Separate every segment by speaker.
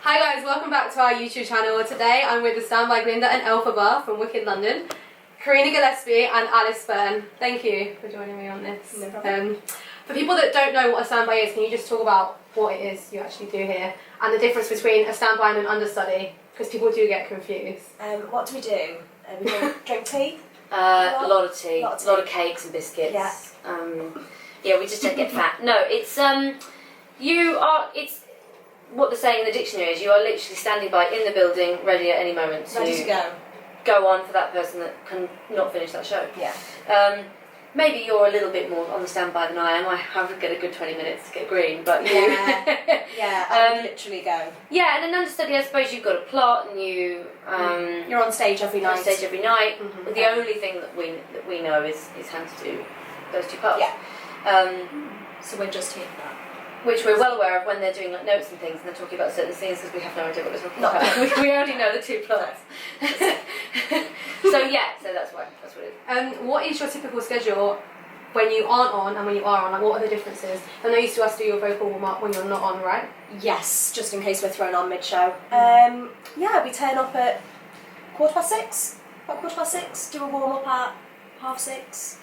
Speaker 1: Hi guys, welcome back to our YouTube channel. Today I'm with the stand by Glinda and Elphaba from Wicked London, Carina Gillespie and Alice Fearn. Thank you for joining me on this.
Speaker 2: No problem.
Speaker 1: For people that don't know what a standby is, can you just talk about what it is you actually do here and the difference between a standby and an understudy? Because people do get confused.
Speaker 2: What do? We drink tea?
Speaker 3: A lot of tea,
Speaker 2: A
Speaker 3: a
Speaker 2: lot of
Speaker 3: lot of cakes and biscuits.
Speaker 2: Yeah.
Speaker 3: Yeah, we just don't get fat. No, it's it's what they're saying in the dictionary is you are literally standing by in the building, ready at any moment
Speaker 2: Ready to
Speaker 3: go on for that person that can not finish that show.
Speaker 2: Yeah.
Speaker 3: Maybe you're a little bit more on the standby than I am. I have to get a good 20 minutes to get green, but you...
Speaker 2: Yeah, I would literally go.
Speaker 3: Yeah, and an understudy, I suppose you've got a plot and you...
Speaker 2: You're on stage every night.
Speaker 3: On stage every night.
Speaker 1: Mm-hmm.
Speaker 3: The only thing that we know is how to do those two parts.
Speaker 2: Yeah. So we're just here for that.
Speaker 3: Which we're well aware of when they're doing like notes and things and they're talking about certain scenes because we have no idea what they're talking about. We only know the two plots. So that's what it is.
Speaker 1: What is your typical schedule when you aren't on and when you are on? Like, what are the differences? I know you still have to do your vocal warm up when you're not on, right?
Speaker 2: Yes, just in case we're thrown on mid-show. Yeah, we turn up at 6:15. About 6:15. Do a warm-up at 6:30.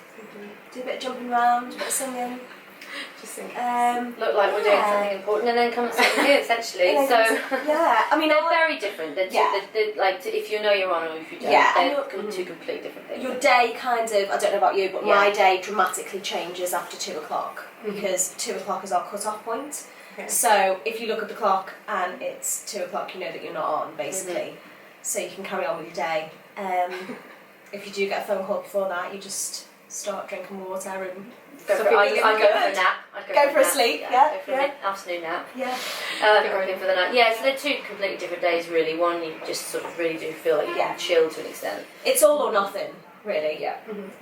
Speaker 2: Do a bit of jumping around, a bit of singing.
Speaker 1: Just think.
Speaker 3: Look like we're doing something important and then come and sit here essentially. So
Speaker 2: yeah, I mean
Speaker 3: they're very different. They're like if you know you're on or if you don't, they're two completely different things.
Speaker 2: Your day kind of, I don't know about you, but my day dramatically changes after 2 o'clock because 2 o'clock is our cut-off point.
Speaker 1: Okay.
Speaker 2: So if you look at the clock and it's 2 o'clock, you know that you're not on, basically. So you can carry on with your day. If you do get a phone call before that, you just start drinking water and...
Speaker 3: I go for a nap.
Speaker 2: Go for a sleep,
Speaker 3: Go for an afternoon nap.
Speaker 2: Yeah.
Speaker 3: Get ready for the night. Yeah, so they're two completely different days really. One you just sort of really do feel like you can chill to an extent.
Speaker 2: It's all or nothing, really, yeah.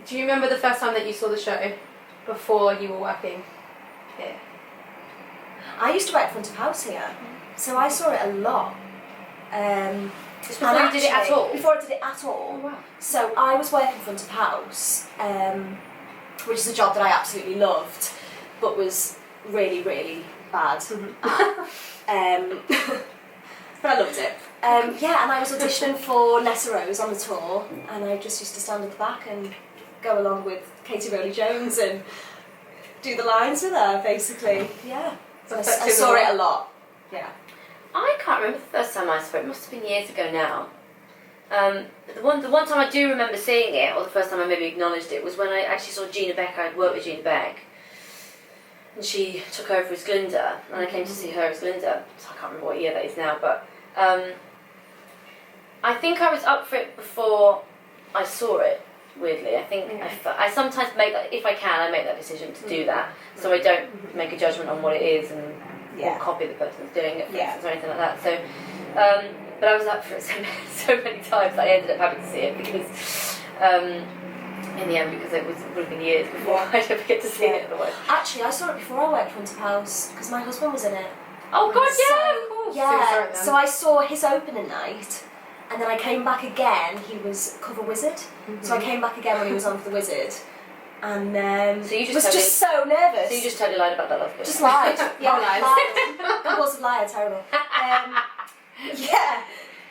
Speaker 1: Do you remember the first time that you saw the show before you were working here?
Speaker 2: I used to work front of house here, so I saw it a lot.
Speaker 3: Just before you did it at all?
Speaker 2: Before I did it at all.
Speaker 1: Oh, wow.
Speaker 2: So I was working front of house, which is a job that I absolutely loved, but was really, really bad at. But I loved it. Yeah, and I was auditioning for Nessa Rose on the tour, and I just used to stand at the back and go along with Katie Rowley-Jones and do the lines with her, basically. Yeah. So I saw it a lot. Yeah.
Speaker 3: I can't remember the first time I saw it. It must have been years ago now. The one time I do remember seeing it, or the first time I maybe acknowledged it, was when I actually saw Gina Beck. I'd worked with Gina Beck, and she took over as Glinda, and I came to see her as Glinda. So I can't remember what year that is now, but I think I was up for it before I saw it. Weirdly, I think I sometimes make that, if I can, I make that decision to do that, so I don't make a judgment on what it is and or copy the person that's doing it, for instance, or anything like that. So. But I was up for it so many times that I ended up having to see it because, in the end, because it would have been years before I'd ever get to see it otherwise.
Speaker 2: Actually, I saw it before I worked front of house because my husband was in it.
Speaker 3: Oh God,
Speaker 2: So,
Speaker 3: yeah, of course.
Speaker 2: Yeah, so I saw his opening night, and then I came back again. He was cover wizard, so I came back again when he was on for the wizard, and
Speaker 3: so you
Speaker 2: was just so nervous.
Speaker 3: So you just totally lied about that last bit.
Speaker 2: Just lied. Yeah,
Speaker 1: lied.
Speaker 2: Compulsive liar, terrible. Yeah.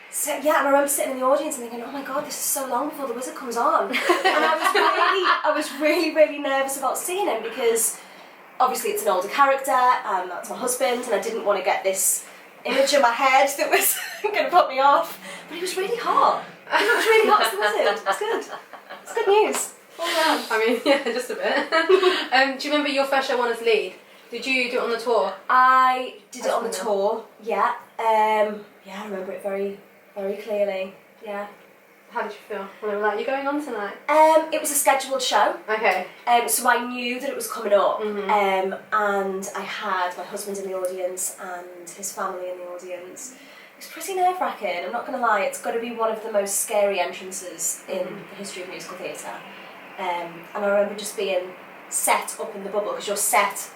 Speaker 2: So and I remember sitting in the audience and thinking, oh my God, this is so long before the wizard comes on. And I was really, really nervous about seeing him because obviously it's an older character and that's my husband, and I didn't want to get this image in my head that was going to put me off. But he was really hot. He looked really hot as the wizard. It's good. It's good news.
Speaker 1: All around. I mean, yeah, just a bit. Do you remember your first show on as lead? Did you do it on the tour?
Speaker 2: I did it on the tour, yeah. I remember it very, very clearly, yeah.
Speaker 1: How did you feel when they were like, you're going on tonight?
Speaker 2: It was a scheduled show.
Speaker 1: Okay.
Speaker 2: So I knew that it was coming up, and I had my husband in the audience and his family in the audience. It was pretty nerve-wracking, I'm not going to lie. It's got to be one of the most scary entrances in the history of musical theatre. And I remember just being set up in the bubble, because you're set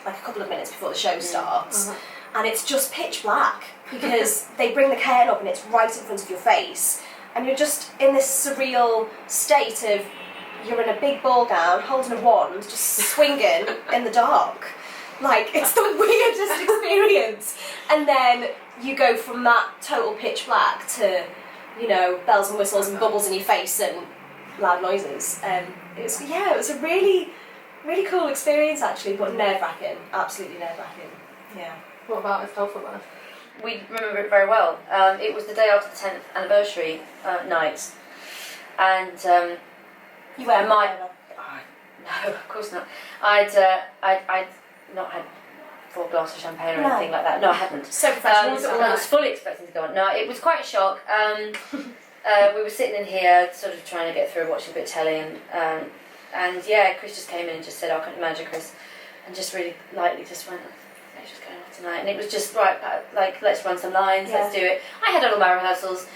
Speaker 2: like a couple of minutes before the show starts, and it's just pitch black because they bring the curtain up and it's right in front of your face, and you're just in this surreal state of you're in a big ball gown holding a wand just swinging in the dark. Like, it's the weirdest experience. And then you go from that total pitch black to, you know, bells and whistles and bubbles in your face and loud noises. It was a really, really cool experience actually, but nerve-wracking, absolutely nerve-wracking. Yeah.
Speaker 1: What about Elphaba?
Speaker 3: We remember it very well. It was the day after the 10th anniversary night, and
Speaker 2: You weren't
Speaker 3: no, of course not. I'd not had 4 glasses of champagne or anything like that. No, I hadn't.
Speaker 2: So professional.
Speaker 3: I was fully expecting to go on. No, it was quite a shock. We were sitting in here, sort of trying to get through, watching a bit of telly, and yeah, Chris just came in and just said, "Oh, I can't imagine, Chris," and just really lightly just went, "Let's just going off tonight," and it was just right, like, let's run some lines, let's do it. I had all my rehearsals,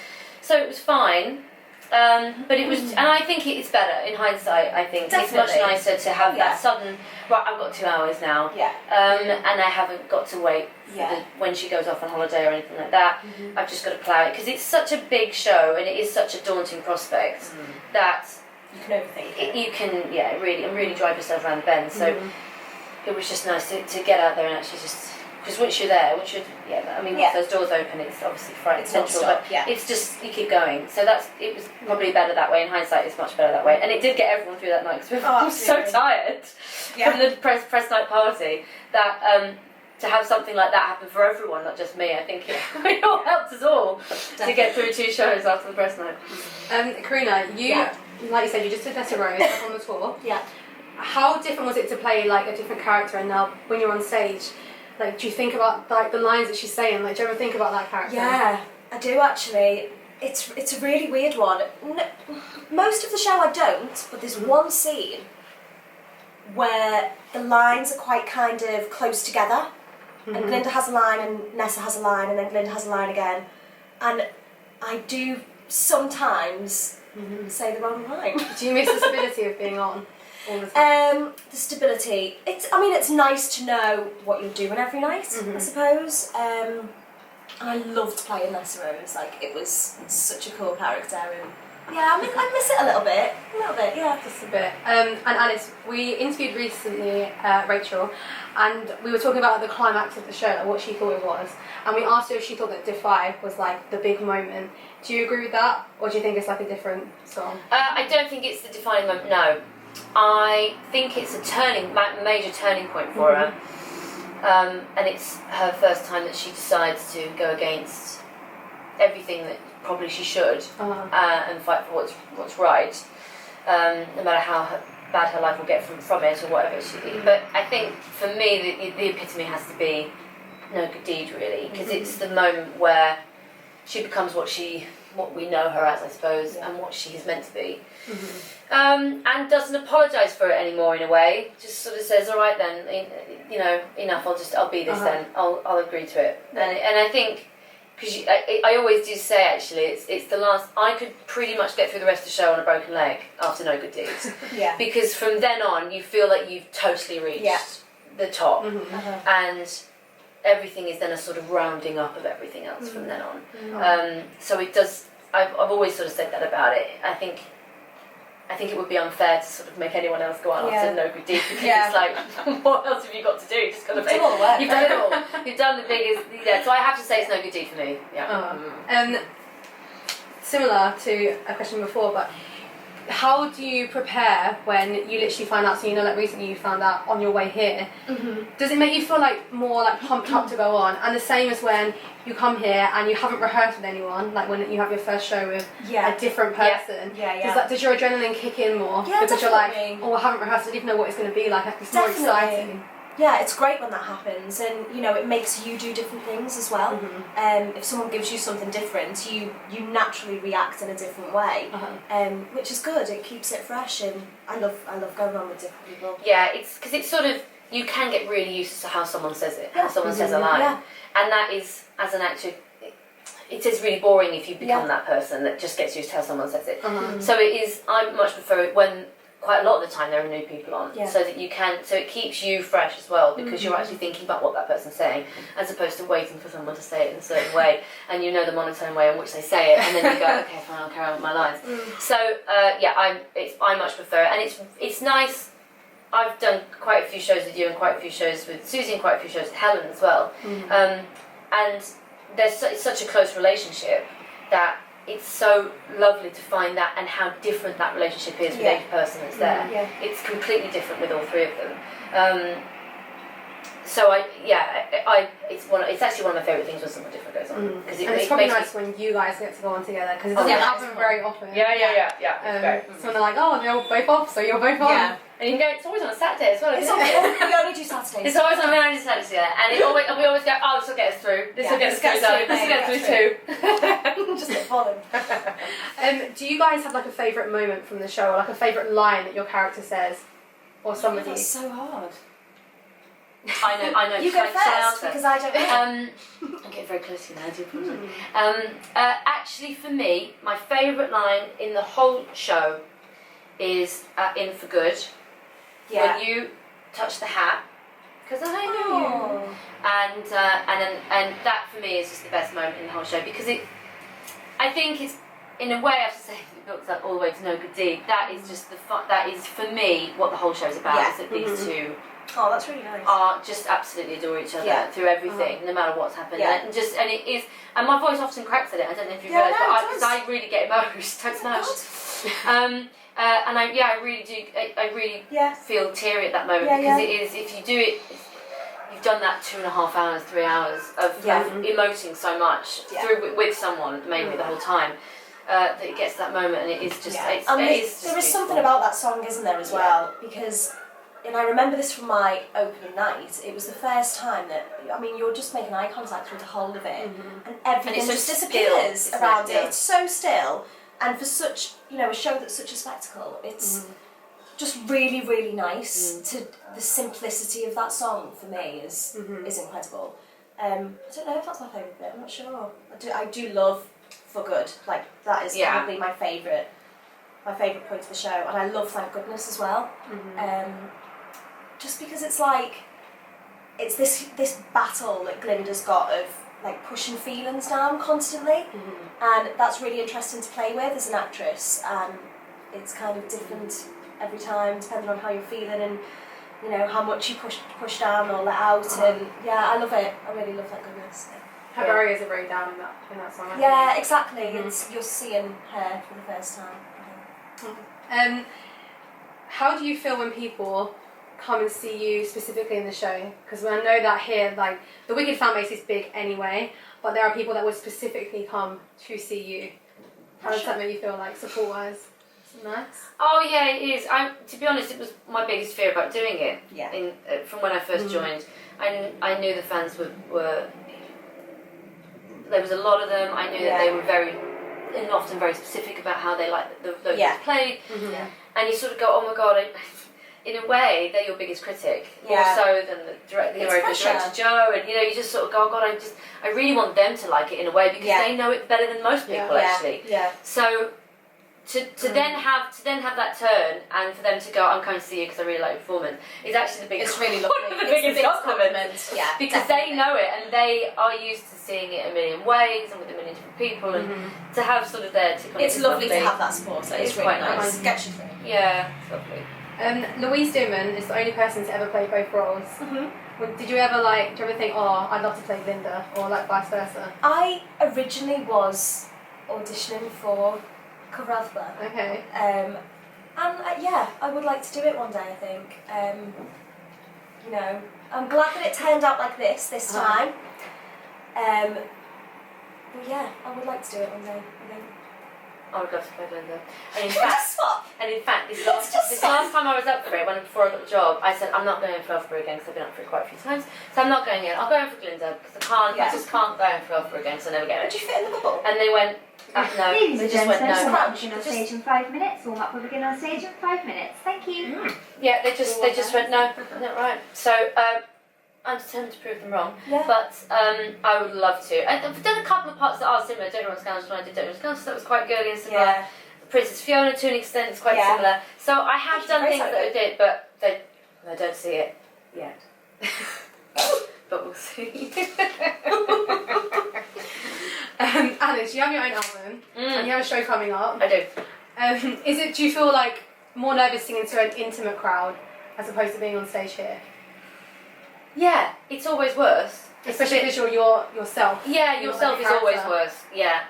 Speaker 3: so it was fine. But it was, and I think it's better in hindsight. I think
Speaker 2: Definitely.
Speaker 3: It's much nicer to have that sudden. Right, I've got 2 hours now.
Speaker 2: Yeah.
Speaker 3: And I haven't got to wait for when she goes off on holiday or anything like that. I've just got to plough it because it's such a big show and it is such a daunting prospect that
Speaker 2: you can overthink it.
Speaker 3: You can, really drive yourself around the bend. So it was just nice to get out there and actually just. Because once you're there, once those doors open, it's obviously frightening central, but it's just, you keep going. So it was probably better that way. In hindsight, it's much better that way. And it did get everyone through that night, because we were so tired from the press night party, that to have something like that happen for everyone, not just me, I think it all helped us all to get through 2 shows after the press night.
Speaker 1: Karina, like you said, you just did Nessa Rose on the tour.
Speaker 2: Yeah.
Speaker 1: How different was it to play like a different character, and now when you're on stage, like, do you think about like the lines that she's saying? Like, do you ever think about that character?
Speaker 2: Yeah, I do actually. It's a really weird one. Most of the show I don't, but there's one scene where the lines are quite kind of close together, and Glinda has a line and Nessa has a line and then Glinda has a line again, and I do sometimes say the wrong line.
Speaker 1: Do you miss the stability of being on? All the time?
Speaker 2: The stability. It's nice to know what you're doing every night, I suppose. And I loved playing Nessa Rose. Like, it was such a cool character, and yeah, I miss it a little bit, yeah.
Speaker 1: Just a bit. And Alice, we interviewed recently Rachel, and we were talking about the climax of the show, like what she thought it was, and we asked her if she thought that Defy was like the big moment. Do you agree with that, or do you think it's like a different song?
Speaker 3: I don't think it's the defining moment. No. I think it's a major turning point for her, and it's her first time that she decides to go against everything that probably she should, and fight for what's right, no matter how bad her life will get from it or whatever. But I think for me the epitome has to be No Good Deed, really, because it's the moment where she becomes what we know her as, I suppose, and what she is meant to be. And doesn't apologise for it anymore in a way. Just sort of says, "All right then, enough. I'll be this then. I'll agree to it." And I think, because I always do say actually, it's the last. I could pretty much get through the rest of the show on a broken leg after No Good Deeds. Because from then on, you feel like you've totally reached the top, and everything is then a sort of rounding up of everything else from then on. So it does. I've always sort of said that about it. I think it would be unfair to sort of make anyone else go on after No Good Deed, because it's like, what else have you got to do? You just got to
Speaker 2: You've done all the work.
Speaker 3: You've done it all. You've done the biggest. Yeah. So I have to say it's No Good Deed for me. Yeah.
Speaker 1: Similar to a question before, but how do you prepare when you literally find out? So like recently you found out on your way here. Does it make you feel like more like pumped up to go on? And the same as when you come here and you haven't rehearsed with anyone, like when you have your first show with a different person. Does your adrenaline kick in more? Because you're like, oh, I haven't rehearsed, I don't even know what it's going to be like. It's more exciting.
Speaker 2: Yeah, it's great when that happens, and it makes you do different things as well. If someone gives you something different, you naturally react in a different way, which is good. It keeps it fresh, and I love going on with different people.
Speaker 3: Yeah, it's because it's sort of, you can get really used to how someone says it, how someone says a line, and that is, as an actor, it is really boring if you become that person that just gets used to how someone says it. So it is. I much prefer it when, quite a lot of the time, there are new people on, so that you can, so it keeps you fresh as well, because you're actually thinking about what that person's saying, as opposed to waiting for someone to say it in a certain way, and you know the monotone way in which they say it, and then you go, okay, fine, I'll carry on with my lines. So I much prefer it, and it's nice. I've done quite a few shows with you, and quite a few shows with Susie, and quite a few shows with Helen as well, and it's such a close relationship that it's so lovely to find that and how different that relationship is with each person that's there.
Speaker 2: Yeah.
Speaker 3: It's completely different with all three of them. So it's actually one of my favourite things when someone different goes on, because
Speaker 1: it's probably nice when you guys get to go on together, because it doesn't happen very often.
Speaker 3: It's
Speaker 1: so they're like, oh, they're both off, so you're both on.
Speaker 3: Yeah. And you can go. It's always on a Saturday as well.
Speaker 2: It's
Speaker 3: Isn't it?
Speaker 2: we only do Saturdays.
Speaker 3: It's always on a Saturday, yeah. And we always go, oh, this will get us through. This will get us through, darling. This will get us through too.
Speaker 2: Just get fallen.
Speaker 1: Do you guys have like a favourite moment from the show, or like a favourite line that your character says, or somebody?
Speaker 2: That's so hard.
Speaker 3: I know.
Speaker 2: You go first, because I don't know.
Speaker 3: I'm getting very close to you now, I do. Actually, for me, my favourite line in the whole show is In for Good.
Speaker 2: Yeah.
Speaker 3: When you touch the hat, because I know you. And that for me is just the best moment in the whole show, because I think it's, in a way, I have to say, it builds up all the way to No Good Deed. That is just the fun. That is for me what the whole show is about. Is that these two.
Speaker 2: Oh, that's really nice.
Speaker 3: Are just absolutely adore each other through everything, no matter what's happened. And it is. And my voice often cracks at it. I don't know if you've realised, but because I really get emotional, don't smash. And I really do. I really feel teary at that moment, because it is. If you do it, you've done that 2.5 hours, 3 hours of emoting so much through with someone, mainly the whole time. That it gets to that moment, and it is just.
Speaker 2: There is something about that song, isn't there, as well? Because. And I remember this from my opening night. It was the first time that, I mean, you're just making eye contact with the whole of it, and everything just disappears around it. It's so still, and for such, a show that's such a spectacle, it's just really, really nice. To the simplicity of that song for me is incredible. I don't know if that's my favourite bit. I'm not sure. I do love For Good. Like that is probably my favourite point of the show, and I love Thank Goodness as well. Just because it's like, it's this battle that Glinda's got of like pushing feelings down constantly, and that's really interesting to play with as an actress, and it's kind of different every time depending on how you're feeling and how much you push down or let out, and I love it. I really love Thank Goodness.
Speaker 1: Her barriers are very down in that song.
Speaker 2: Exactly. It's, you're seeing her for the first time.
Speaker 1: How do you feel when people come and see you specifically in the show? Because I know that here, like, the Wicked fan base is big anyway, but there are people that would specifically come to see you. How does that make you feel, like, support-wise? Is it nice?
Speaker 3: Oh yeah, it is. To be honest, it was my biggest fear about doing it. Yeah. From when I first joined, I knew the fans were. There was a lot of them. I knew that they were often very specific about how they like those played. And you sort of go, oh my god. In a way, they're your biggest critic, more so than the director Joe, and you just sort of go, oh god, I really want them to like it in a way, because they know it better than most people actually. So to then have that turn, and for them to go, I'm coming to see you because I really like your performance, is actually the biggest.
Speaker 2: It's really lovely.
Speaker 3: The biggest compliment. Yeah, because they know it, and they are used to seeing it a million ways and with a million different people, and to have sort of their tick on it.
Speaker 2: It's lovely to have that support. So it's really
Speaker 3: quite
Speaker 2: nice. Gets you through.
Speaker 3: Yeah, it's lovely.
Speaker 1: Louise Dooman is the only person to ever play both roles. Did you ever think, oh, I'd love to play Glinda, or like vice versa?
Speaker 2: I originally was auditioning for cover Elphaba.
Speaker 1: Okay.
Speaker 2: And I would like to do it one day, I think. I'm glad that it turned out like this time. But yeah, I would like to do it one day, I think.
Speaker 3: I would love to play Glinda. And in fact, this last time I was up for it, before I got the job, I said I'm not going in for Elphaba again because I've been up for it quite a few times. So I'm not going in. I'll go in for Glinda because I just can't go in for Elphaba again because I never get it.
Speaker 2: Did you fit in the bubble?
Speaker 3: And they went, no.
Speaker 4: Ladies and gentlemen,
Speaker 3: no.
Speaker 4: warm up will begin on stage in 5 minutes. Warm up will begin on stage in 5 minutes. Thank you.
Speaker 3: Yeah, they just went no, not right. So I'm determined to prove them wrong. Yeah. But I would love to. I've done a couple of parts that are similar. Don't Know What's Scandalous when I did Don't Know What's Scandalous, that was quite girly and similar. Yeah. Princess Fiona, to an extent, is quite similar. So I have done things that I did, but I don't see it yet. But we'll see.
Speaker 1: Alice, you have your own album, and you have a show coming up.
Speaker 3: I do.
Speaker 1: Do you feel like more nervous singing to an intimate crowd as opposed to being on stage here?
Speaker 3: Yeah, it's always worse.
Speaker 1: Especially because you're yourself.
Speaker 3: Yeah, yourself is always worse. Yeah.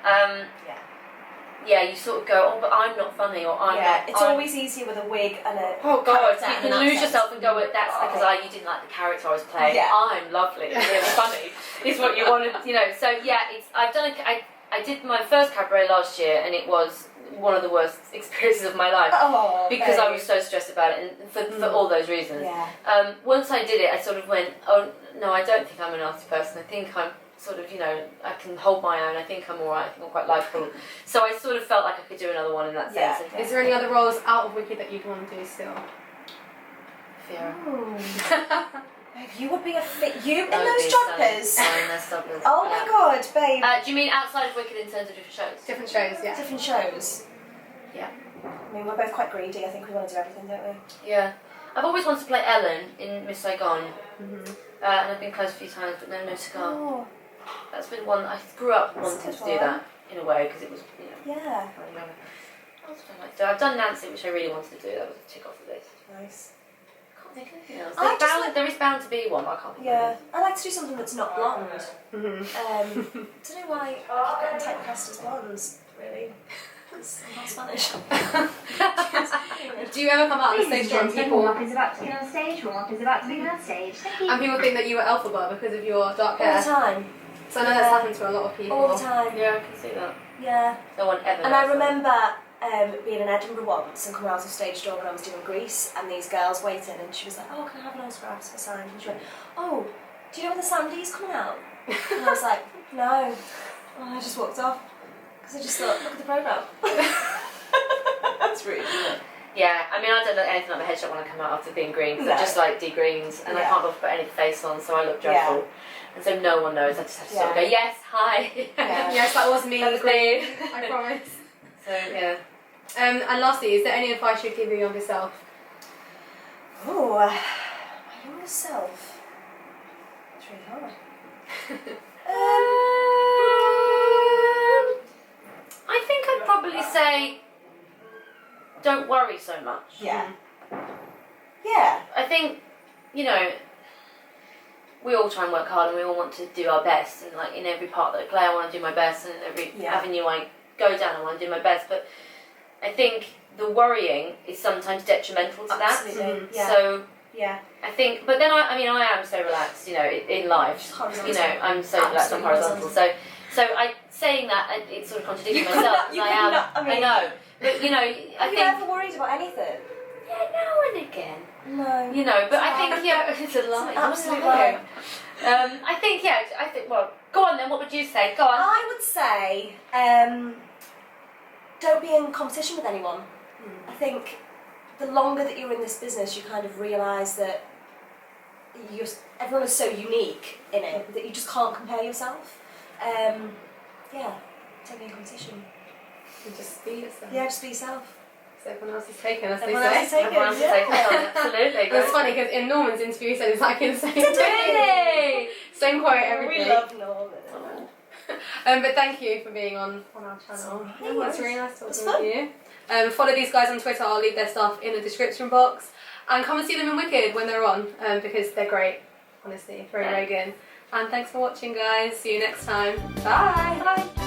Speaker 3: Yeah, you sort of go, oh, but I'm not funny, or I'm not.
Speaker 2: It's always easier with a wig and a.
Speaker 3: Oh God,
Speaker 2: character
Speaker 3: you
Speaker 2: and
Speaker 3: can
Speaker 2: an
Speaker 3: lose
Speaker 2: accent.
Speaker 3: yourself and go, well, that's because you didn't like the character I was playing.
Speaker 2: Yeah.
Speaker 3: I'm lovely, and really funny, is what you wanted, So yeah, I've done I did my first cabaret last year, and it was one of the worst experiences of my life because I was so stressed about it, and for all those reasons.
Speaker 2: Yeah.
Speaker 3: Once I did it, I sort of went, oh no, I don't think I'm a nasty person. I think I'm sort of, I can hold my own. I think I'm alright. I think I'm quite likeable. So I sort of felt like I could do another one in that sense.
Speaker 2: Yeah.
Speaker 1: Is there any other roles out of Wicked that you'd want to do still?
Speaker 3: Fear.
Speaker 2: Babe, you would be you in those jumpers.
Speaker 3: Joggers.
Speaker 2: Oh my God, babe.
Speaker 3: Do you mean outside of Wicked in terms of different shows?
Speaker 1: Different shows, yeah.
Speaker 2: Different shows.
Speaker 3: Yeah.
Speaker 2: I mean, we're both quite greedy. I think we want to do everything, don't we?
Speaker 3: Yeah. I've always wanted to play Ellen in Miss Saigon. And I've been close a few times, but no cigar.
Speaker 2: Oh.
Speaker 3: That's been one I grew up wanting to do that in a way because it was,
Speaker 2: Yeah.
Speaker 3: What else would I like to do? I've done Nancy, which I really wanted to do. That was a tick off the list.
Speaker 2: Nice.
Speaker 3: I can't think of anything else. There is bound to be one, but I can't think of
Speaker 2: Yeah.
Speaker 3: it.
Speaker 2: I like to do something that's not blonde. Don't know why I've gotten typecast as blondes, really. Because I'm not Spanish.
Speaker 1: Do you ever come out on the
Speaker 4: Ladies
Speaker 1: stage
Speaker 4: and
Speaker 1: door and
Speaker 4: gentlemen,
Speaker 1: people...
Speaker 4: warm-up is about to begin on stage. Warm-up is about to begin on stage. Thank you.
Speaker 1: And people think that you were Elphaba because of your dark hair?
Speaker 2: All the time.
Speaker 1: So I know that's happened to a lot of people.
Speaker 2: All the time.
Speaker 3: Yeah, I can see that.
Speaker 2: Yeah.
Speaker 3: No one ever
Speaker 2: And I
Speaker 3: knows that.
Speaker 2: remember being in Edinburgh once and coming out of stage door when I was doing Grease, and these girls waiting, and she was like, oh, can I have an autograph signed? And she went, oh, do you know when the Sandy's coming out? And I was like, no. And I just walked off because I just thought, look at the programme. That's rude, isn't it?
Speaker 3: Yeah, I mean, I don't look anything like my headshot when I come out after being green, because
Speaker 2: No.
Speaker 3: I just like de-greens, and I can't bother to put any face on, so I look dreadful. And so no one knows, I just have to sort of go, yes, hi.
Speaker 1: Yes, that was me.
Speaker 3: That was me.
Speaker 1: I promise.
Speaker 3: So, yeah.
Speaker 1: And lastly, is there any advice you'd give your younger self?
Speaker 2: Oh, my younger self. It's really hard.
Speaker 3: I think I'd probably say, don't worry so much.
Speaker 2: Yeah. Yeah.
Speaker 3: I think, we all try and work hard, and we all want to do our best, and like in every part that I play I want to do my best, and in every avenue I go down I want to do my best, but I think the worrying is sometimes detrimental to that.
Speaker 2: Absolutely. Yeah.
Speaker 3: So
Speaker 2: Yeah.
Speaker 3: I think, but then I am so relaxed, in life. I'm so relaxed on horizontal. So saying that, it's sort of contradicting myself. I know. But
Speaker 2: Have you ever worried about anything?
Speaker 3: Yeah, now and again.
Speaker 2: No.
Speaker 3: But I think it's a lie.
Speaker 2: Absolute lie.
Speaker 3: I think. Well, go on then. What would you say? Go on.
Speaker 2: I would say, don't be in competition with anyone. I think the longer that you're in this business, you kind of realise that everyone is so unique in it that you just can't compare yourself. Don't be in competition.
Speaker 1: And just be yourself.
Speaker 2: Yeah, just be yourself.
Speaker 1: So everyone else is taken, as
Speaker 2: Everyone
Speaker 1: they
Speaker 2: else is
Speaker 1: say.
Speaker 2: taken.
Speaker 3: Everyone else is taken. Absolutely.
Speaker 1: It's funny because in Norman's interview he said exactly the same thing.
Speaker 3: Really?
Speaker 1: Same quote, everything.
Speaker 2: We love Norman.
Speaker 1: But thank you for being on our channel. It's really nice
Speaker 2: It's
Speaker 1: talking with you. Follow these guys on Twitter. I'll leave their stuff in the description box. And come and see them in Wicked when they're on, because they're great. Honestly, very good. And thanks for watching, guys. See you next time. Bye.
Speaker 3: Bye.